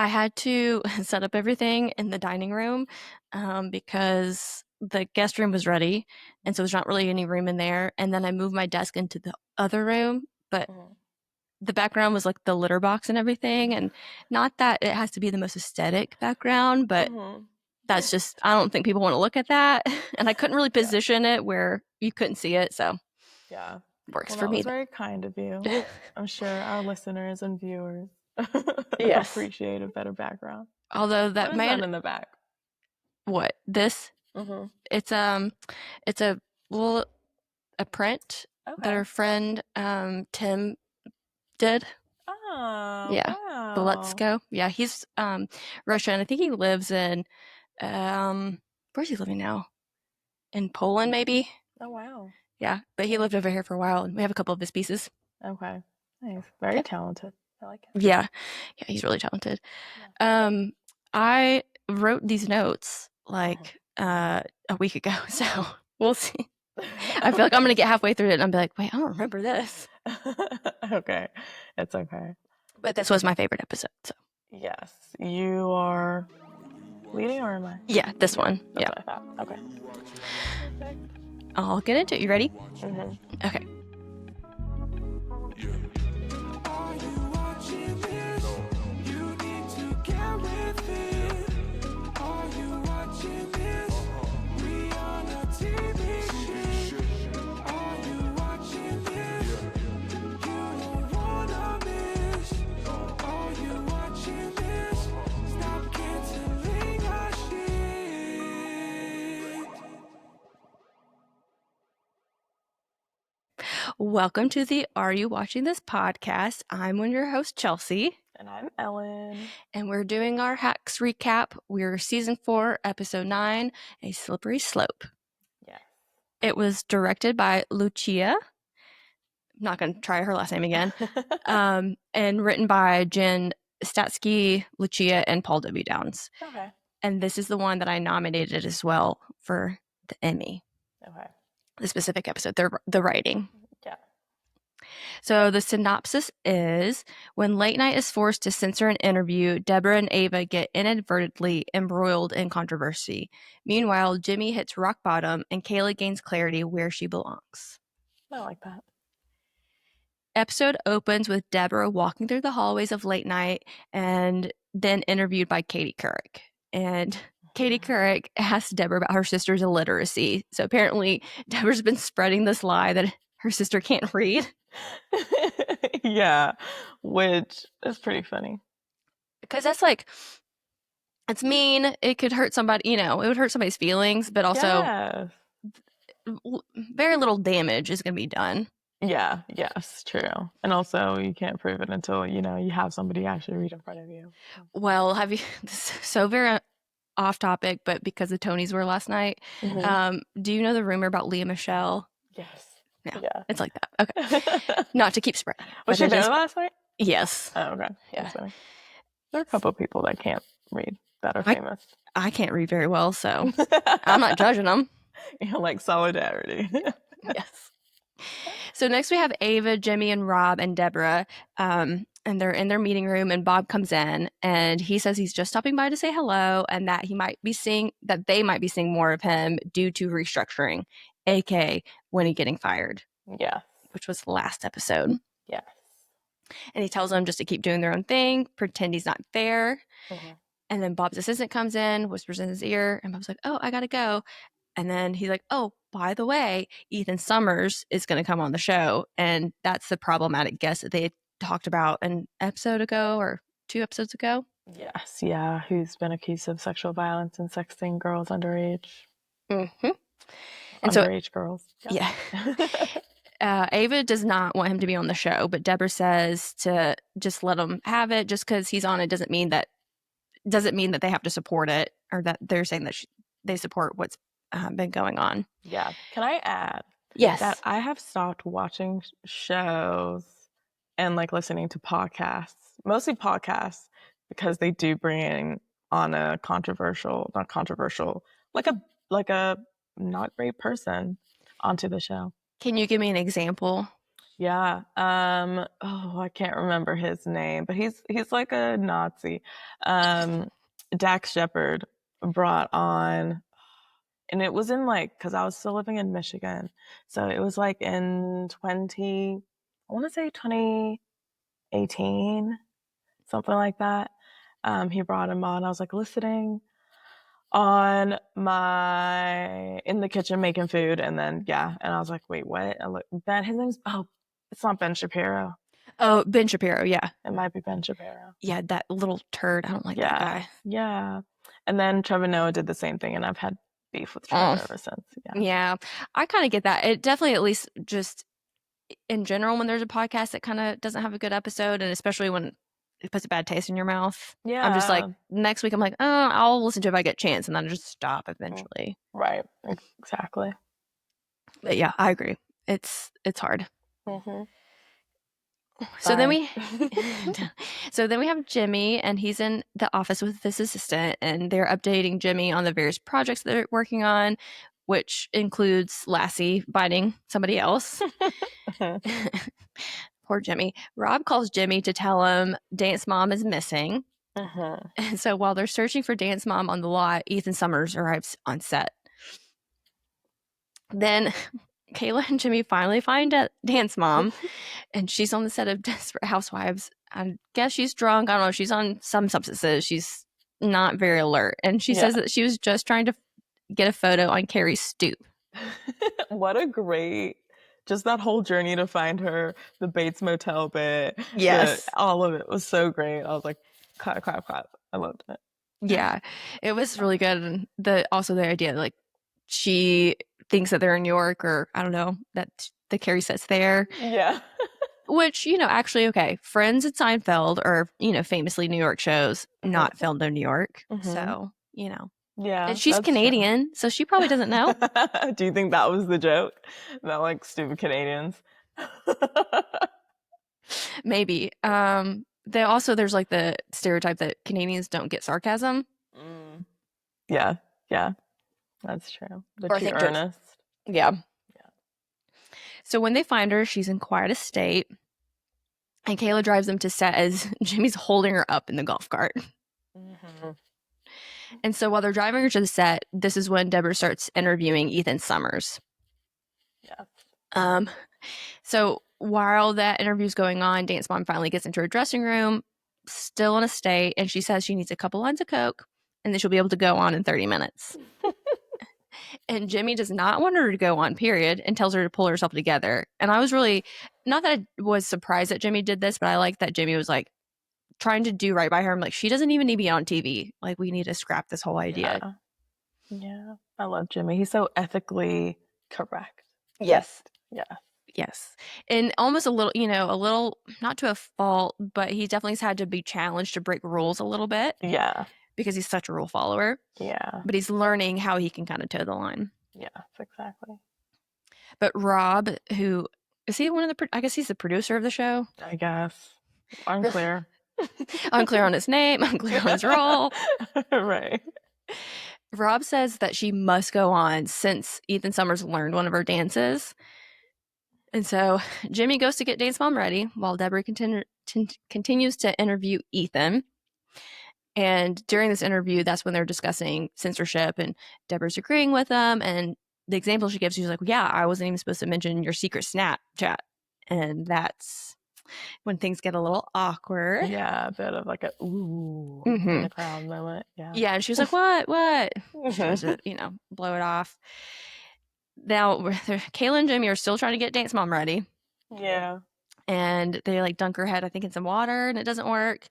I had to set up everything in the dining room because the guest room was ready, and so there's not really any room in there. And then I moved my desk into the other room, but the background was like the litter box and everything. And not that it has to be the most aesthetic background, but that's just, I don't think people want to look at that. And I couldn't really position it where you couldn't see it. So Yeah. works Well, for that me. was very kind of you. I'm sure our listeners and viewers Yes. appreciate a better background. Although What that is that in the back? What? This? Mm-hmm. It's a well a print that our friend Tim did. Oh, Yeah. The Let's wow. Go. Yeah, he's Russian. I think he lives in where's he living now? In Poland maybe? Oh, wow. Yeah, but he lived over here for a while and we have a couple of his pieces. Okay. Nice. Very talented. I like it. Yeah. Yeah, he's really talented. Yeah. I wrote these notes like a week ago, so we'll see. I feel like I'm going to get halfway through it and I'll be like, wait, I don't remember this. Okay. It's okay. But this was my favorite episode, so. Yes. You are leading or am I? Yeah, this one. That's Yeah. what I thought. Okay. Perfect. I'll get into it. You ready? Mm-hmm. Okay. Welcome to the Are You Watching This podcast? I'm one of your hosts, Chelsea. And I'm Ellen. And we're doing our Hacks recap. We're season 4, episode 9, A Slippery Slope. Yeah. It was directed by Lucia. I'm not going to try her last name again. And written by Jen Statsky, Lucia, and Paul W. Downs. Okay. And this is the one that I nominated as well for the Emmy. Okay. The specific episode, the writing. Yeah. So the synopsis is, when late night is forced to censor an interview, Deborah and Ava get inadvertently embroiled in controversy. Meanwhile, Jimmy hits rock bottom and Kayla gains clarity where she belongs. I like that. Episode opens with Deborah walking through the hallways of late night and then interviewed by Katie Couric. And Katie Couric asked Deborah about her sister's illiteracy. So apparently Deborah's been spreading this lie that her sister can't read. Yeah, which is pretty funny. Because that's like, it's mean. It could hurt somebody, it would hurt somebody's feelings, but also very little damage is going to be done. Yeah, yes, true. And also, you can't prove it until, you have somebody actually read in front of you. Well, this is so very off topic, but because the Tonys were last night, do you know the rumor about Lea Michele? Yes. No, yeah. It's like that. Okay. Not to keep spreading. Was she there last night? Yes. Oh, okay. Yeah. There are a couple of people that can't read that are famous. I can't read very well, so I'm not judging them. Like solidarity. Yes. So next we have Ava, Jimmy, and Rob and Deborah, and they're in their meeting room, and Bob comes in, and he says he's just stopping by to say hello, and that they might be seeing more of him due to restructuring, aka Winnie getting fired. Yeah. Which was the last episode. Yes. And he tells them just to keep doing their own thing, pretend he's not there. And then Bob's assistant comes in, whispers in his ear, and Bob's like, "Oh, I gotta go." And then he's like, "Oh, by the way, Ethan Summers is going to come on the show." And that's the problematic guest that they had talked about an episode ago or 2 episodes ago. Yes, yeah, who's been accused of sexual violence and sexting girls underage. Mm-hmm. And underage girls. Yeah. Ava does not want him to be on the show, but Deborah says to just let him have it. Just because he's on it doesn't mean that they have to support it, or that they're saying that they support what's been going on. Yeah. Can I add? Yes. That I have stopped watching shows and like listening to podcasts, mostly podcasts, because they do bring on a not controversial, like a not great person onto the show. Can you give me an example? Yeah. Oh, I can't remember his name, but he's like a Nazi. Um, Dax Shepard brought on, and it was in like, because I was still living in Michigan, so it was like in 20, I want to say 2018, something like that. He brought him on. I was like listening on my in the kitchen making food, and then yeah, and I was like, wait, what? I look, Ben, his name's it's not Ben Shapiro. Oh, Ben Shapiro, yeah. It might be Ben Shapiro. Yeah, that little turd. I don't like that Yeah, guy. yeah. And then Trevor Noah did the same thing, and I've had beef with Trevor Oh, ever since. Yeah, yeah. I kind of get that. It definitely, at least just in general, when there's a podcast that kind of doesn't have a good episode, and especially when it puts a bad taste in your mouth, I'm just like, yeah. next week, I'm like, oh, I'll listen to it if I get a chance, and then I just stop Mm, eventually. right, exactly. But yeah, I agree. It's hard. Hmm. So then Sorry. we so then we have Jimmy, and he's in the office with his assistant, and they're updating Jimmy on the various projects that they're working on, which includes Lassie biting somebody else. Poor Jimmy. Rob calls Jimmy to tell him Dance Mom is missing. Hmm. And so while they're searching for Dance Mom on the lot, Ethan Summers arrives on set. Then Kayla and Jimmy finally find a Dance Mom, and she's on the set of Desperate Housewives. I guess she's drunk. I don't know. She's on some substances. She's not very alert. And she Yeah. says that she was just trying to get a photo on Carrie's stoop. What a great, just that whole journey to find her, the Bates Motel bit, the Yes. all of it was so great. I was like, clap, clap, clap. I loved it. Yeah. It was really good. And the idea, like, she thinks that they're in New York, or I don't know, that the Carrie set's there. Yeah. Which, actually, okay, Friends and Seinfeld are, famously New York shows, not filmed in New York. Hmm. So, Yeah, and she's that's true. Canadian, so she probably doesn't know. Do you think that was the joke? That like stupid Canadians? Maybe. There's like the stereotype that Canadians don't get sarcasm, Mm. Yeah, yeah, that's true. They're or I too think jokes. earnest. Yeah. Yeah. So when they find her, she's in quiet a state, and Kayla drives them to set as Jimmy's holding her up in the golf cart. Hmm. And so while they're driving her to the set, this is when Deborah starts interviewing Ethan Summers. Yeah. Um, so while that interview's going on, Dance Mom finally gets into her dressing room, still in a state, and she says she needs a couple lines of Coke, and then she'll be able to go on in 30 minutes. And Jimmy does not want her to go on, period, and tells her to pull herself together. And I was really, not that I was surprised that Jimmy did this, but I like that Jimmy was like trying to do right by her. I'm like, she doesn't even need to be on TV. Like, we need to scrap this whole idea. Yeah. Yeah. I love Jimmy. He's so ethically correct. Yes. Yeah. Yes. And almost a little, not to a fault, but he definitely has had to be challenged to break rules a little bit Yeah. because he's such a rule follower. Yeah. But he's learning how he can kind of toe the line. Yes, exactly. But Rob, who is he I guess he's the producer of the show. I guess. Unclear. Unclear on his name, unclear on his role. Right. Rob says that she must go on since Ethan Summers learned one of her dances. And so Jimmy goes to get Dance Mom ready while Deborah continues to interview Ethan. And during this interview, that's when they're discussing censorship, and Deborah's agreeing with them. And the example she gives, she's like, yeah, I wasn't even supposed to mention your secret Snapchat. And that's when things get a little awkward. Yeah, a bit of like a ooh in Mm-hmm. the crowd moment. Yeah. Yeah, and she was like, what? She tries to, blow it off. Now, Kayla and Jimmy are still trying to get Dance Mom ready. Yeah. And they like dunk her head, I think, in some water, and it doesn't work.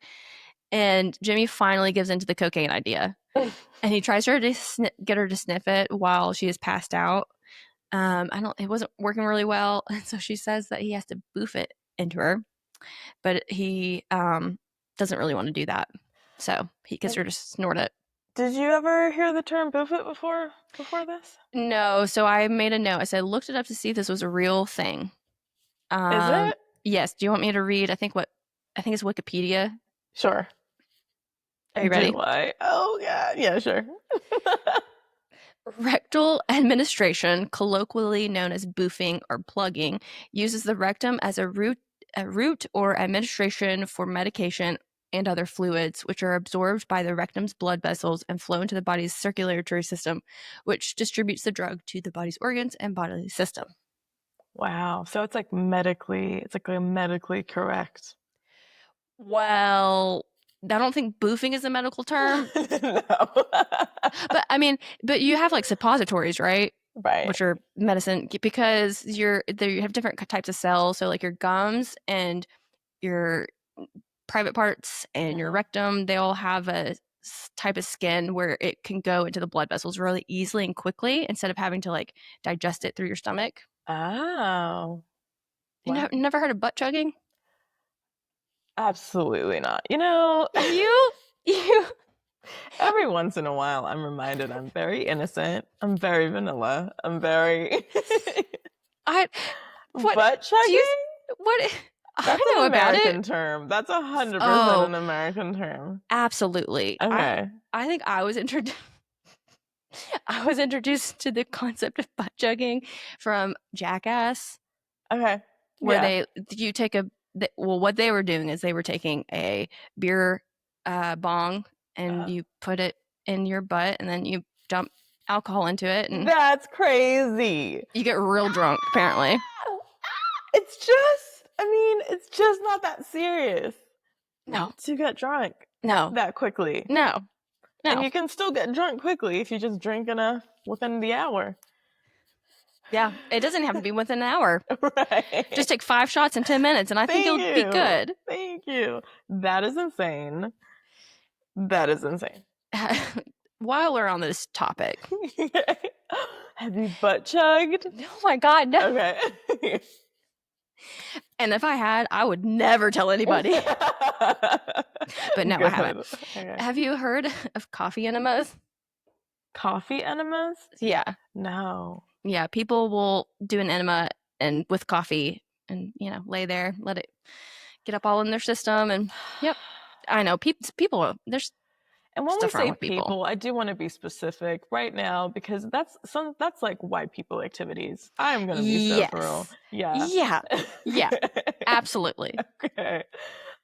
And Jimmy finally gives into the cocaine idea. And he tries to get her to sniff it while she is passed out. It wasn't working really well. And so she says that he has to boof it into her. But he doesn't really want to do that. So he gets her to snort it. Did you ever hear the term boof it before this? No, so I made a note. I said, looked it up to see if this was a real thing. Is it? Yes. Do you want me to read? I think it's Wikipedia. Sure. Are you ready? Do I? Oh yeah, yeah, sure. Rectal administration, colloquially known as boofing or plugging, uses the rectum as a route or administration for medication and other fluids, which are absorbed by the rectum's blood vessels and flow into the body's circulatory system, which distributes the drug to the body's organs and bodily system. Wow. So it's like a medically correct. Well, I don't think boofing is a medical term, No. but I mean, but you have like suppositories, right? Right. Which are medicine because you have different types of cells. So like your gums and your private parts and your Uh-huh. rectum, they all have a type of skin where it can go into the blood vessels really easily and quickly instead of having to like digest it through your stomach. Oh. You know, Wow. never heard of butt chugging? Absolutely not. You, you. Every once in a while, I'm reminded I'm very innocent. I'm very vanilla. I'm very I what butt do you chugging. what I That's an know about American it. term. That's 100% Oh, an American term. absolutely. I Okay. I think I was introduced to the concept of butt chugging from Jackass, Okay. where Yeah. you take well, what they were doing is they were taking a beer bong and Uh, you put it in your butt and then you dump alcohol into it and that's crazy. you get real drunk apparently. It's just not that serious No, to get drunk no, that quickly. no, And no. you can still get drunk quickly if you just drink enough within the hour. Yeah, it doesn't have to be within an hour. Right. Just take 5 shots in 10 minutes and I think Thank you'll be you. good. Thank you. That is insane. That is insane. While we're on this topic, Have you butt chugged? oh my God, no. Okay. And if I had, I would never tell anybody. But no, I haven't. Good. Okay. Have you heard of coffee enemas? Coffee enemas? Yeah. No. Yeah. People will do an enema and with coffee and, lay there, let it get up all in their system. And yep. I know people, there's And when we stuff wrong say with people. people, I do want to be specific right now because that's like white people activities. I'm gonna be so for real. Yes. Yeah. Yeah. Yeah. Absolutely. Okay.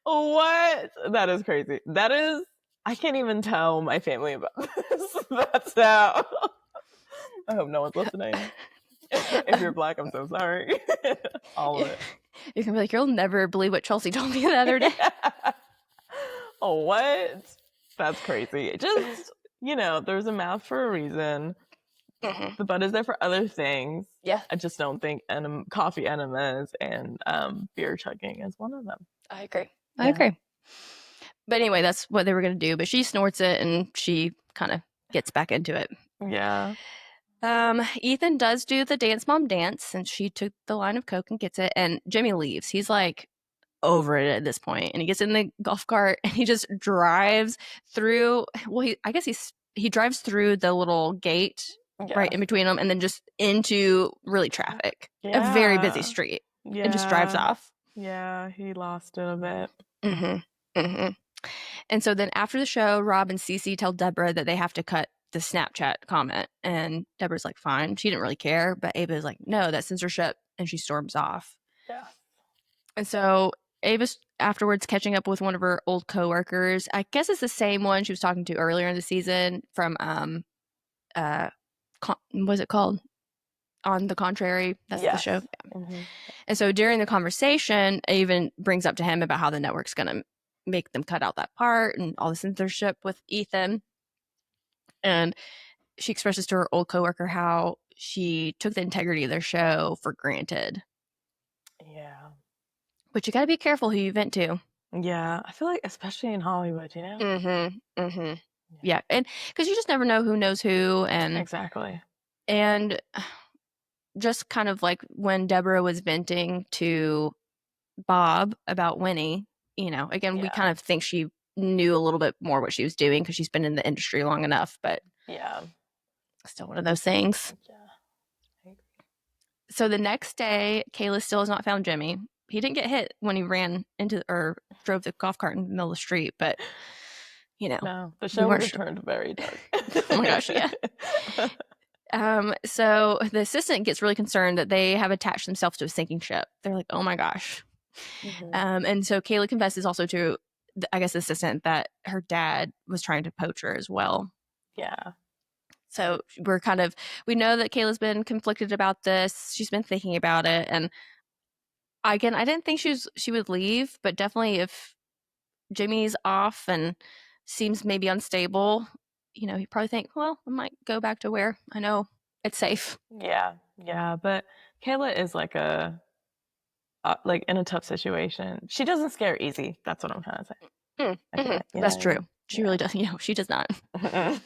What? That is crazy. That is I can't even tell my family about this. That's how I hope no one's listening. If you're black, I'm so sorry. All of it. You can be like, you'll never believe what Chelsea told me the other day. Oh, what? That's crazy. Just, there's a mouth for a reason. Mm-hmm. The butt is there for other things. Yeah. I just don't think coffee enemas and beer chugging is one of them. I agree. Yeah. I agree. But anyway, that's what they were going to do. But she snorts it and she kind of gets back into it. Yeah. Ethan does do the dance mom dance and she took the line of coke and gets it. And Jimmy leaves. He's like over it at this point, and he gets in the golf cart and he just drives through. Well, I guess he drives through the little gate right in between them, and then just into really traffic, a very busy street, and just drives off. Yeah, he lost it a bit. Mm-hmm. Mm-hmm. And so then after the show, Rob and Cece tell Deborah that they have to cut the Snapchat comment, and Deborah's like, fine. She didn't really care, but Ava's like, no, that's censorship, and she storms off. Yeah. And so Ava's afterwards catching up with one of her old coworkers. I guess it's the same one she was talking to earlier in the season from what was it called? On the Contrary. That's the show. Yeah. Mm-hmm. And so during the conversation, Ava brings up to him about how the network's going to make them cut out that part and all the censorship with Ethan. And she expresses to her old coworker how she took the integrity of their show for granted. Yeah. But you got to be careful who you vent to. Yeah, I feel like especially in Hollywood, Mm-hmm. Mm-hmm. Yeah, and because you just never know who knows who, and exactly. And just kind of like when Deborah was venting to Bob about Winnie, again, we kind of think she knew a little bit more what she was doing because she's been in the industry long enough, but yeah, still one of those things. Yeah. So the next day, Kayla still has not found Jimmy. He didn't get hit when he ran into or drove the golf cart in the middle of the street, but no, the show would have turned very dark. Oh my gosh, yeah. So the assistant gets really concerned that they have attached themselves to a sinking ship. They're like, oh my gosh. Mm-hmm. And so Kayla confesses also to, I guess, the assistant that her dad was trying to poach her as well. Yeah. So we know that Kayla's been conflicted about this. She's been thinking about it. And again, I didn't think she would leave, but definitely if Jimmy's off and seems maybe unstable, you probably think, well, I might go back to where I know it's safe. Yeah. Yeah. But Kayla is like in a tough situation. She doesn't scare easy. That's what I'm trying to say. I Mm-hmm. can't. That's Yeah. true. She really does. She does not. Yeah.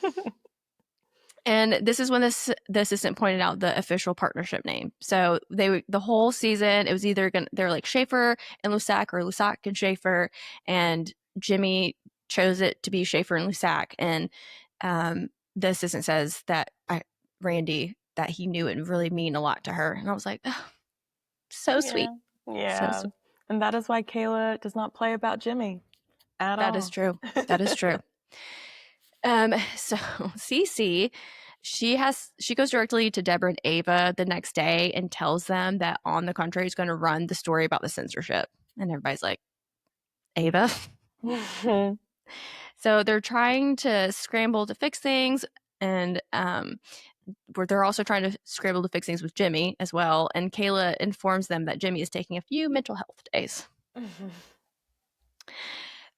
And this is when the assistant pointed out the official partnership name. So the whole season it was either they're like Schaefer and Lusac or Lusac and Schaefer, and Jimmy chose it to be Schaefer and Lusac. And the assistant says that Randy that he knew it would really mean a lot to her, and I was like, oh, so Yeah. sweet, so Yeah. sweet. And that is why Kayla does not play about Jimmy at That is all. true. That is true. So Cece, she goes directly to Deborah and Ava the next day and tells them that On the Contrary is going to run the story about the censorship. And everybody's like, Ava? So they're trying to scramble to fix things, and where they're also trying to scramble to fix things with Jimmy as well. And Kayla informs them that Jimmy is taking a few mental health days.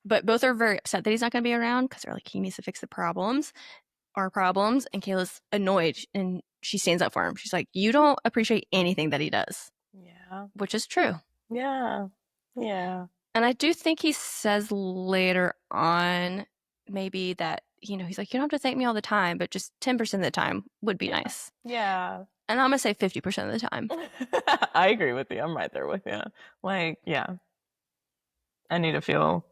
But both are very upset that he's not going to be around because they're like, he needs to fix our problems. And Kayla's annoyed and she stands up for him. She's like, you don't appreciate anything that he does, Yeah. which is true. Yeah. Yeah. And I do think he says later on, maybe that, he's like, you don't have to thank me all the time, but just 10% of the time would be Yeah. nice. Yeah. And I'm going to say 50% of the time. I agree with you. I'm right there with you. Like, yeah. I need to feel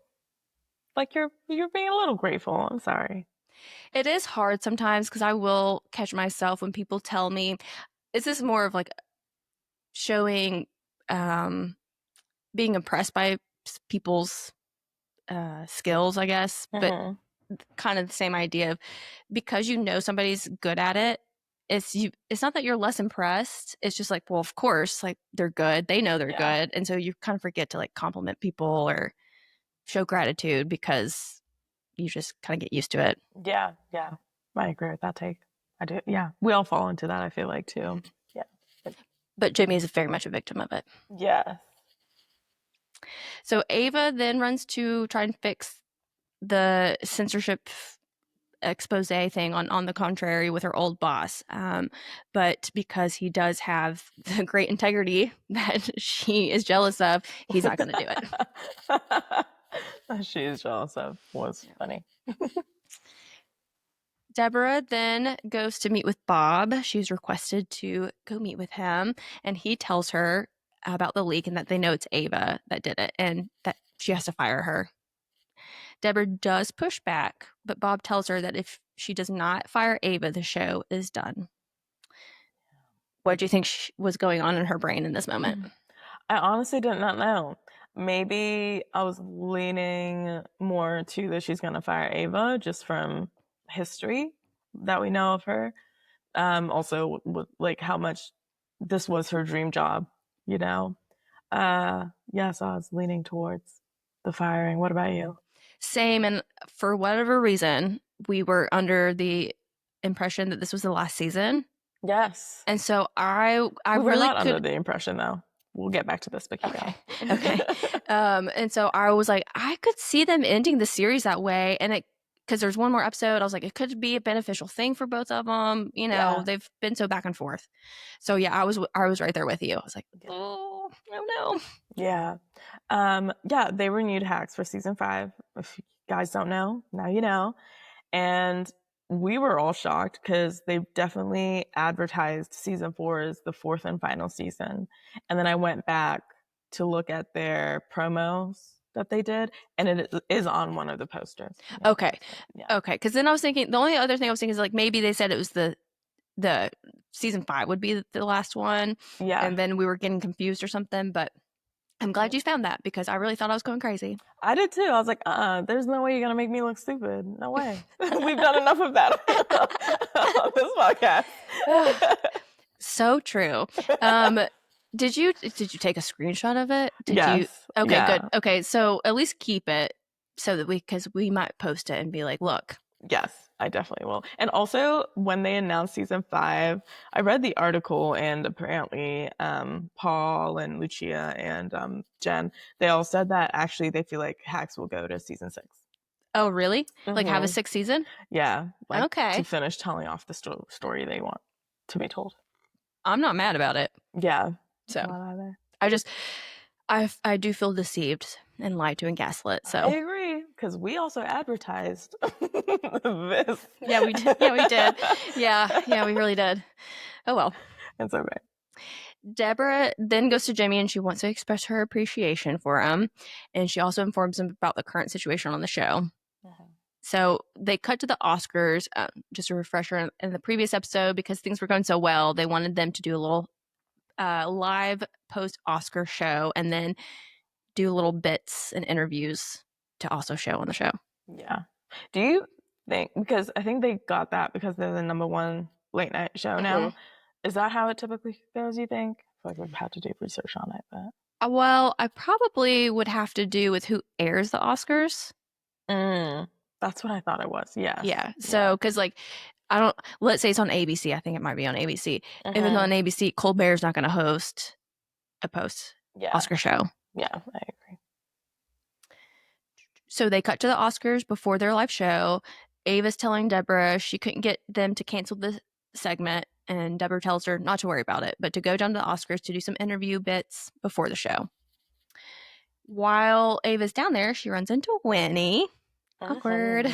like you're being a little grateful. I'm sorry. It is hard sometimes because I will catch myself when people tell me, is this more of like showing, being impressed by people's skills, I guess, but Mm-hmm. kind of the same idea of because somebody's good at it. It's not that you're less impressed. It's just like, well, of course, like they're good. They know they're Yeah. good. And so you kind of forget to like compliment people or show gratitude because you just kind of get used to it. Yeah. Yeah. I agree with that take. I do. Yeah. We all fall into that, I feel like, too. Yeah. But Jimmy is very much a victim of it. Yes. So Ava then runs to try and fix the censorship expose thing on the contrary with her old boss, but because he does have the great integrity that she is jealous of, he's not going to do it. She is jealous of was funny. Deborah then goes to meet with Bob. She's requested to go meet with him, and he tells her about the leak and that they know it's Ava that did it and that she has to fire her. Deborah does push back, but Bob tells her that if she does not fire Ava, the show is done. What do you think was going on in her brain in this moment? I honestly did not know. Maybe I was leaning more to that she's gonna fire Ava just from history that we know of her. Also with like how much this was her dream job, you know. Yeah, so I was leaning towards the firing. What about you? Same, and for whatever reason, we were under the impression that this was the last season. Yes. And so I We were really not under could. the impression though. We'll get back to this, but keep Okay. going. Okay. And so I was like, I could see them ending the series that way. And because there's one more episode, I was like, it could be a beneficial thing for both of them. Yeah. They've been so back and forth. So yeah, I was right there with you. I was like, oh no. Yeah. Yeah, they renewed Hacks for season 5. If you guys don't know, now you know. And we were all shocked because they definitely advertised season 4 as the 4th and final season. And then I went back to look at their promos that they did, and it is on one of the posters. Yeah. Okay. Yeah. Okay. Because then I was thinking, the only other thing I was thinking is like maybe they said it was the season 5 would be the last one. Yeah. And then we were getting confused or something. But I'm glad you found that because I really thought I was going crazy. I did too. I was like, there's no way you're gonna make me look stupid. No way. We've done enough of that on this podcast. So true. Um, did you take a screenshot of it? Did you? Yes. Okay, good. Yeah. Okay, so at least keep it so that because we might post it and be like, look. Yes, I definitely will. And also, when they announced season 5, I read the article, and apparently, Paul and Lucia and Jen, they all said that actually they feel like Hacks will go to season 6. Oh, really? Like have a Hmm. sixth season? Yeah, like to Okay, finish telling off the story they want to be told. I'm not mad about it. Yeah, So not either. I just, I do feel deceived and lied to and gaslit. I So agree because we also advertised this. yeah, we did. Yeah, we did. Yeah, we really did. Oh well. It's okay. Deborah then goes to Jimmy and she wants to express her appreciation for him. And she also informs him about the current situation on the show. So they cut to the Oscars. Just a refresher in the previous episode, because things were going so well, they wanted them to do a little live post Oscar show and then do little bits and interviews to also show on the show. Yeah. Do you think, because I think they got that because they're the number one late night show now. Is that how it typically goes, you think? I feel like we've had to do research on it, but. Well, I probably would have to do with who airs the Oscars. That's what I thought it was. Yes. Yeah. Yeah. So, because like, I don't, let's say it's on ABC. I think it might be on ABC. If it's on Mhm. ABC, Colbert's not going to host a post Yeah. Oscar show. Yeah, I agree. So they cut to the Oscars before their live show. Ava's telling Deborah she couldn't get them to cancel the segment, and Deborah tells her not to worry about it, but to go down to the Oscars to do some interview bits before the show. While Ava's down there, she runs into Winnie. Awkward.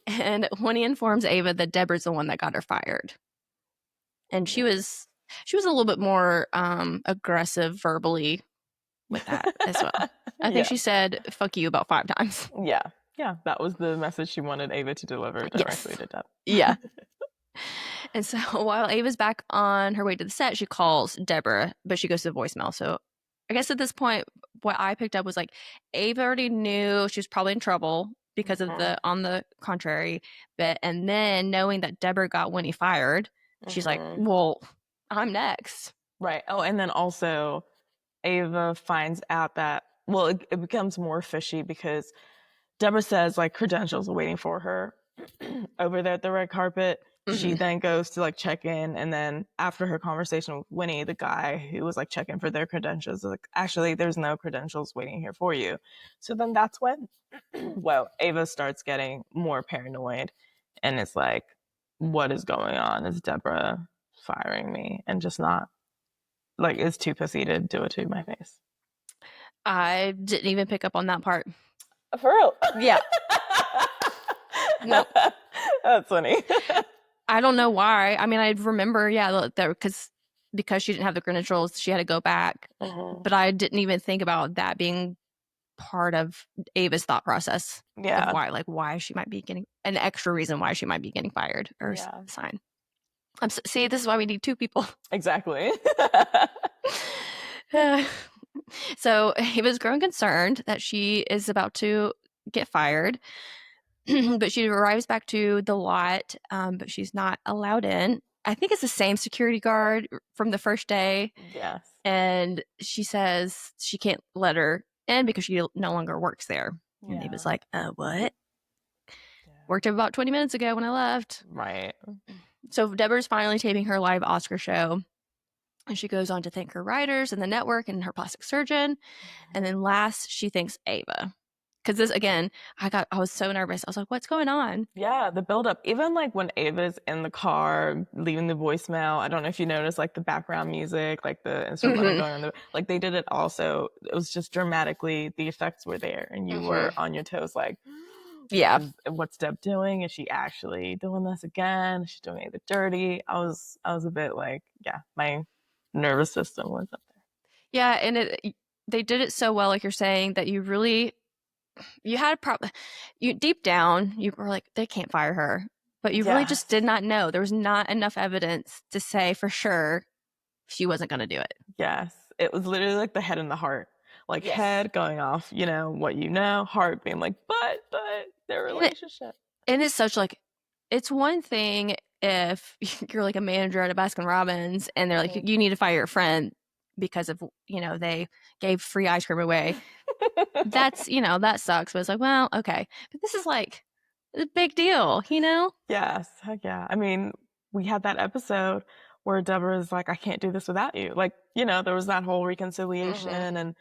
And Winnie informs Ava that Deborah's the one that got her fired. And she was a little bit more aggressive verbally with that as well. I think Yeah. she said "fuck you" about 5 times. Yeah. Yeah. That was the message she wanted Ava to deliver directly Yes. to Deb. Yeah. And so while Ava's back on her way to the set, she calls Deborah, but she goes to the voicemail. So I guess at this point, what I picked up was like Ava already knew she was probably in trouble because of the on the contrary bit. And then knowing that Deborah got Winnie fired, she's like, well, I'm next. Right. Oh, and then also Ava finds out that, well, it becomes more fishy because Deborah says like credentials are waiting for her over there at the red carpet. She then goes to like check in, and then after her conversation with Winnie, the guy who was like checking for their credentials, like, actually, there's no credentials waiting here for you. So then that's when, well, Ava starts getting more paranoid, and it's like, what is going on? Is Deborah firing me and just not like is too pussy to do it to my face? I didn't even pick up on that part. For real? Yeah. Nope. That's funny. I don't know why. I mean, I remember, yeah, that because she didn't have the credentials, she had to go back. But I didn't even think about that being part of Ava's thought process of Yeah. why she might be getting an extra reason why she might be getting fired or Yeah. sign. See, this is why we need 2 people. Exactly. So Ava's growing concerned that she is about to get fired. But she arrives back to the lot, but she's not allowed in. I think it's the same security guard from the first day. Yes. And she says she can't let her in because she no longer works there. And Ava's like, what? Worked about 20 minutes ago when I left. Right. So Deborah's finally taping her live Oscar show. And she goes on to thank her writers and the network and her plastic surgeon. And then last, she thanks Ava. Because this, again, I was so nervous. I was like, what's going on? Yeah, the buildup. Even like when Ava's in the car leaving the voicemail, I don't know if you noticed like the background music, like the instrumental going on, like they did it also. It was just dramatically, the effects were there and you were on your toes like, yeah, what's Deb doing? Is she actually doing this again? Is she doing it dirty? I was a bit like, yeah, my nervous system was up there. Yeah, and they did it so well, like you're saying, that you had a problem. You deep down, you were like, they can't fire her, but you really just did not know. There was not enough evidence to say for sure she wasn't going to do it. Yes, it was literally like the head and the heart. Like head going off, what you know, heart being like, but their relationship. And it's such like, it's one thing if you're like a manager at a Baskin Robbins and they're like, you need to fire your friend because of, they gave free ice cream away. That's, that sucks. But it's like, well, okay. But this is like a big deal, Yes, heck yeah. I mean, we had that episode where Deborah's like, I can't do this without you. Like, there was that whole reconciliation and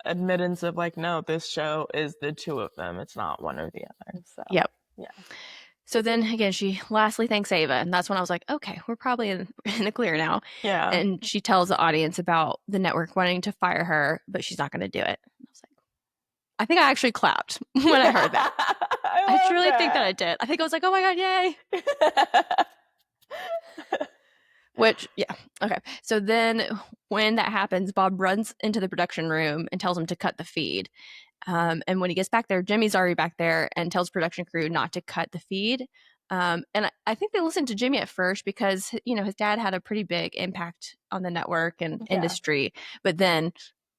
admittance of like, no, this show is the two of them. It's not one or the other. So, Yep. yeah. So then again, she lastly thanks Ava. And that's when I was like, okay, we're probably in the clear now. Yeah. And she tells the audience about the network wanting to fire her, but she's not going to do it. I was like, I think I actually clapped when I heard that. I truly think that I did. I think I was like, oh my God, yay. Which, yeah, okay. So then when that happens, Bob runs into the production room and tells him to cut the feed. And when he gets back there, Jimmy's already back there and tells production crew not to cut the feed. And I think they listened to Jimmy at first because, his dad had a pretty big impact on the network and industry. But then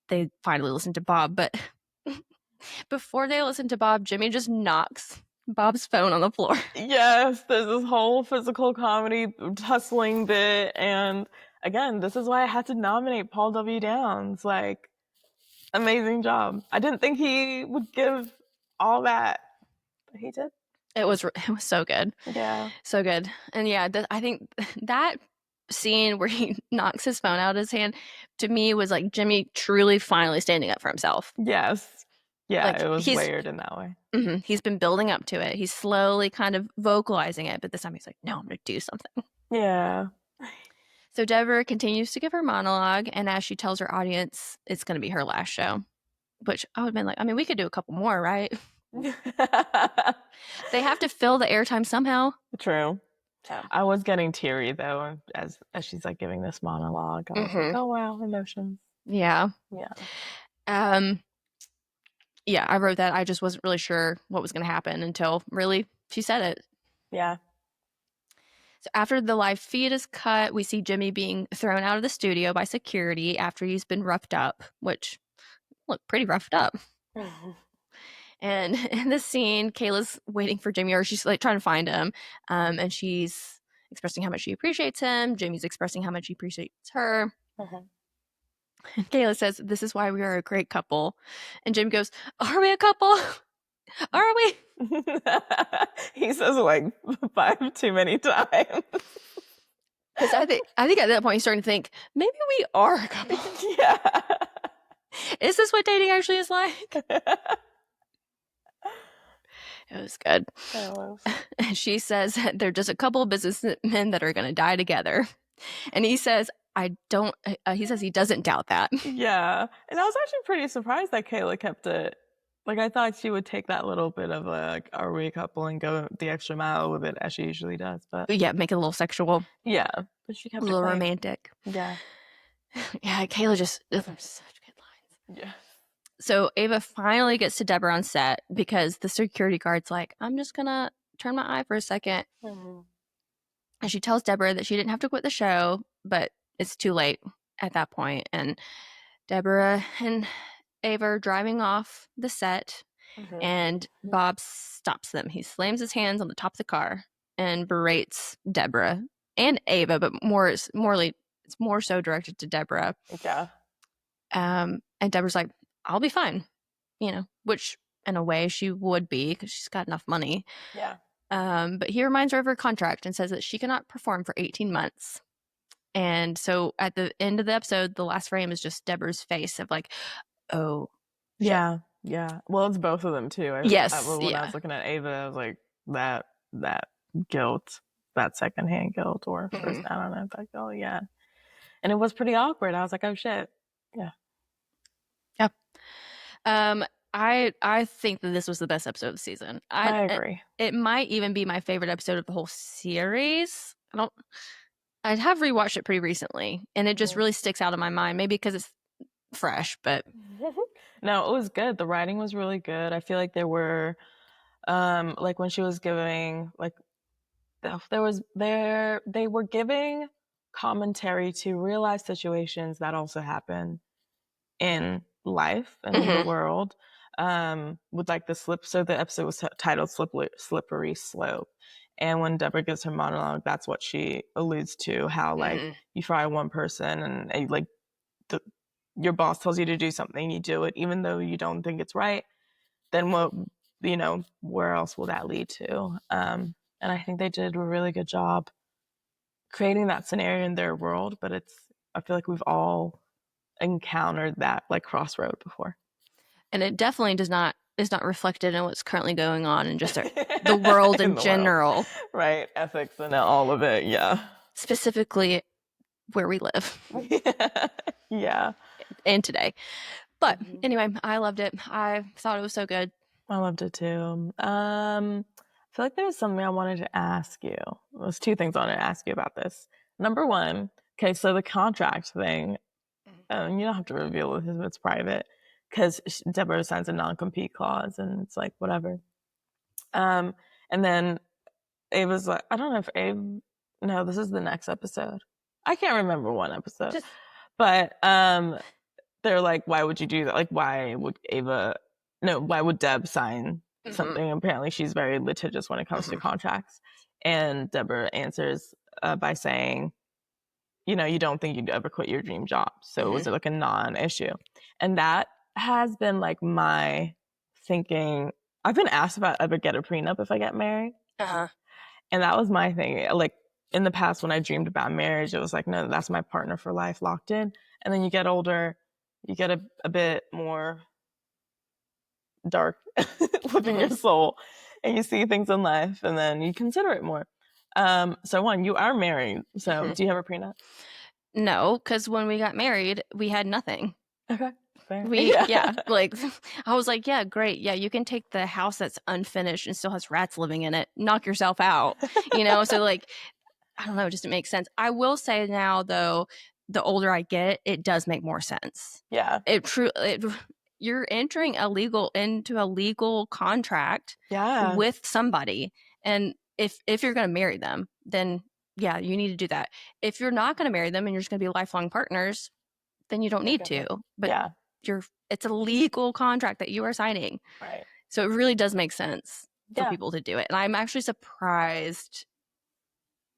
they finally listened to Bob. But before they listened to Bob, Jimmy just knocks Bob's phone on the floor. Yes, there's this whole physical comedy tussling bit. And again, this is why I had to nominate Paul W. Downs. Like, amazing job. I didn't think he would give all that, but he did. It was so good. Yeah. So good. And yeah, I think that scene where he knocks his phone out of his hand, to me, was like Jimmy truly finally standing up for himself. Yes. Yeah, Like, it was layered in that way. He's been building up to it. He's slowly kind of vocalizing it, but this time he's like, no, I'm going to do something. Yeah. So Deborah continues to give her monologue, and as she tells her audience it's going to be her last show, which I would have been like, I mean, we could do a couple more, right? They have to fill the airtime somehow. True. I was getting teary though as she's like giving this monologue. I was like, oh wow, emotions. Yeah. Yeah. Yeah, I wrote that. I just wasn't really sure what was going to happen until really she said it. Yeah. So after the live feed is cut, we see Jimmy being thrown out of the studio by security after he's been roughed up, which looked pretty roughed up. And in this scene, Kayla's waiting for Jimmy, or she's like trying to find him, and she's expressing how much she appreciates him. Jimmy's expressing how much he appreciates her. Kayla says, "This is why we are a great couple," and Jimmy goes, "Are we a couple? Are we?" He says it like 5 too many times. Because I think at that point he's starting to think maybe we are a couple. Yeah. Is this what dating actually is like? It was good. It was. She says they're just a couple of businessmen that are going to die together. And he says, he says he doesn't doubt that. Yeah. And I was actually pretty surprised that Kayla kept it. Like, I thought she would take that little bit of like, are we a couple, and go the extra mile with it as she usually does. But yeah, make it a little sexual. Yeah. But she kept a little romantic. Yeah. Yeah, Kayla just, such good lines. Yeah. So Ava finally gets to Deborah on set because the security guard's like, I'm just going to turn my eye for a second. And she tells Deborah that she didn't have to quit the show, but it's too late at that point. And Deborah and Ava are driving off the set, and Bob stops them. He slams his hands on the top of the car and berates Deborah and Ava, but it's more so directed to Deborah. Yeah. And Deborah's like, I'll be fine, which in a way she would be because she's got enough money. Yeah. But he reminds her of her contract and says that she cannot perform for 18 months. And so at the end of the episode, the last frame is just Deborah's face of like, oh, shit. Yeah. Yeah. Well, it's both of them too. When I was looking at Ava, I was like, that guilt, that secondhand guilt, or first, I don't know, that guilt. Yeah. And it was pretty awkward. I was like, oh shit. Yeah. Yeah. I think that this was the best episode of the season. I agree. It might even be my favorite episode of the whole series. I have rewatched it pretty recently, and it just really sticks out in my mind. Maybe because it's fresh, but no, it was good. The writing was really good. I feel like there were, like when she was giving, like, they were giving commentary to real life situations that also happen in life and in the world. With like the episode was titled Slippery Slope. And when Deborah gives her monologue, that's what she alludes to, how like you fire one person and like your boss tells you to do something, you do it even though you don't think it's right. Then what, where else will that lead to? And I think they did a really good job creating that scenario in their world, but I feel like we've all encountered that like crossroad before. And it definitely is not reflected in what's currently going on in just the world in the general. World. Right. Ethics and all of it. Yeah. Specifically where we live. Yeah. And today. But anyway, I loved it. I thought it was so good. I loved it too. I feel like there was something I wanted to ask you. There's two things I wanted to ask you about this. Number one, okay, so the contract thing, you don't have to reveal it if it's private, because Deborah signs a non-compete clause, and it's like whatever. And then Ava's like, I don't know if Ava. No, this is the next episode. I can't remember one episode, but they're like, why would you do that? Like, why would Deb sign something? Apparently she's very litigious when it comes to contracts. And Deborah answers by saying, you don't think you'd ever quit your dream job. So was it like a non-issue? And that has been like my thinking. I've been asked about ever get a prenup if I get married. And that was my thing. Like in the past when I dreamed about marriage, it was like, no, that's my partner for life, locked in. And then you get older, you get a bit more dark within your soul, and you see things in life, and then you consider it more. So one, you are married. So do you have a prenup? No, because when we got married, we had nothing. Okay. Fair. Like I was like, yeah, great. Yeah, you can take the house that's unfinished and still has rats living in it. Knock yourself out. So like, I don't know, it just makes sense. I will say now though, the older I get, it does make more sense. Yeah. You're entering into a legal contract with somebody. And if you're going to marry them, then yeah, you need to do that. If you're not going to marry them and you're just going to be lifelong partners, then you don't need to. But it's a legal contract that you are signing. Right. So it really does make sense for people to do it. And I'm actually surprised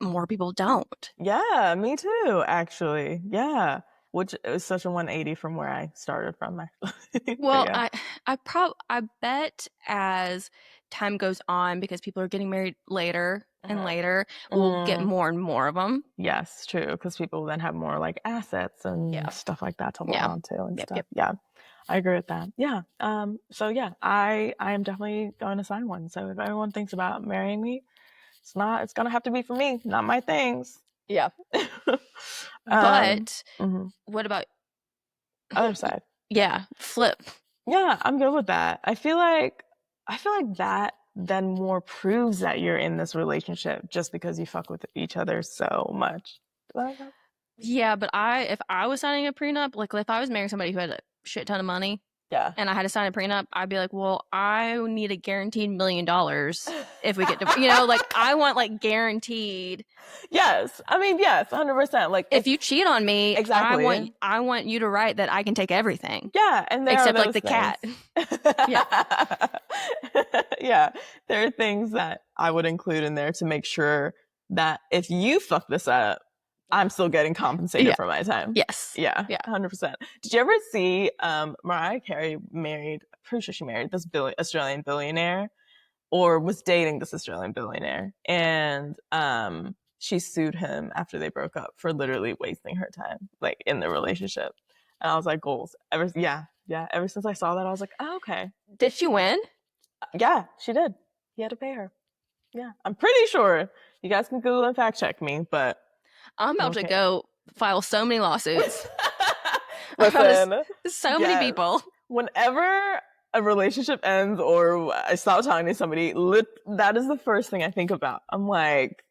more people don't. Yeah, me too, actually. Yeah. Which is such a 180 from where I started from, actually. Well, yeah. I bet as time goes on, because people are getting married later and later, we'll get more and more of them. Yes, true. Because people then have more like assets and stuff like that to hold on to and stuff. Yeah, I agree with that. Yeah. So yeah, I am definitely going to sign one. So if everyone thinks about marrying me, it's gonna have to be for me, not my things. Yeah. But what about other side? Yeah, flip. Yeah, I'm good with that. I feel like that then more proves that you're in this relationship just because you fuck with each other so much. Yeah, but if I was signing a prenup, like if I was marrying somebody who had a shit ton of money, and I had to sign a prenup, I'd be like, well, I need a guaranteed $1 million if we get to, like I want like guaranteed. Yes, I mean, yes, 100%. Like if you cheat on me, exactly, I want you to write that I can take everything. Yeah, and except like the cat. Yeah, there are things that I would include in there to make sure that if you fuck this up, I'm still getting compensated for my time. Yes. Yeah. 100%. Did you ever see Mariah Carey married? I'm pretty sure she married this Australian billionaire, or was dating this Australian billionaire, and she sued him after they broke up for literally wasting her time, like in the relationship. And I was like, goals. Ever since I saw that, I was like, oh, okay. Did she win? Yeah, she did. He had to pay her. Yeah, I'm pretty sure. You guys can Google and fact check me, but I'm about to go file so many lawsuits. Listen, so many people. Whenever a relationship ends or I stop talking to somebody, that is the first thing I think about. I'm like,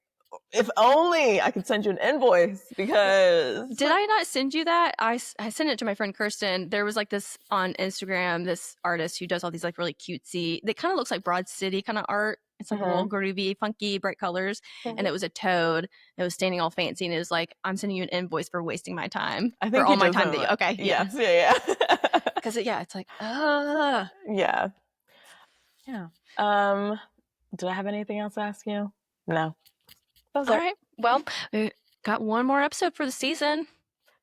if only I could send you an invoice, because... Did I not send you that? I sent it to my friend Kirsten. There was like this on Instagram, this artist who does all these like really cutesy, it kind of looks like Broad City kind of art. It's like a little groovy, funky, bright colors. And it was a toad. It was standing all fancy. And it was like, I'm sending you an invoice for wasting my time. I think for all my time that you... Okay. Yeah. Yes, yeah. Because it's like, Yeah. Yeah. Did I have anything else to ask you? No. That was All it. right. Well, we got one more episode for the season.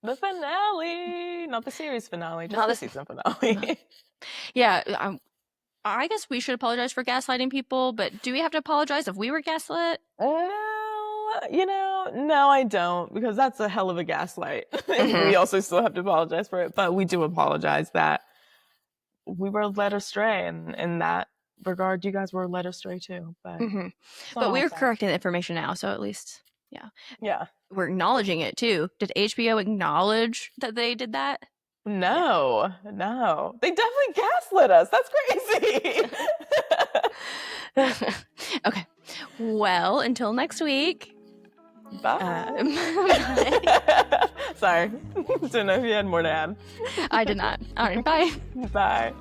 The finale. Not the series finale, just Not the this. season finale. Yeah. I guess we should apologize for gaslighting people, but do we have to apologize if we were gaslit? No, I don't, because that's a hell of a gaslight. We also still have to apologize for it, but we do apologize that we were led astray, and in that regard, you guys were led astray too. But But we're correcting the information now, so at least, yeah, we're acknowledging it too. Did HBO acknowledge that they did that? no, they definitely gaslit us. That's crazy. Okay. Well, until next week. Bye. Bye. Sorry. Didn't know if you had more to add. I did not. All right. Bye. Bye.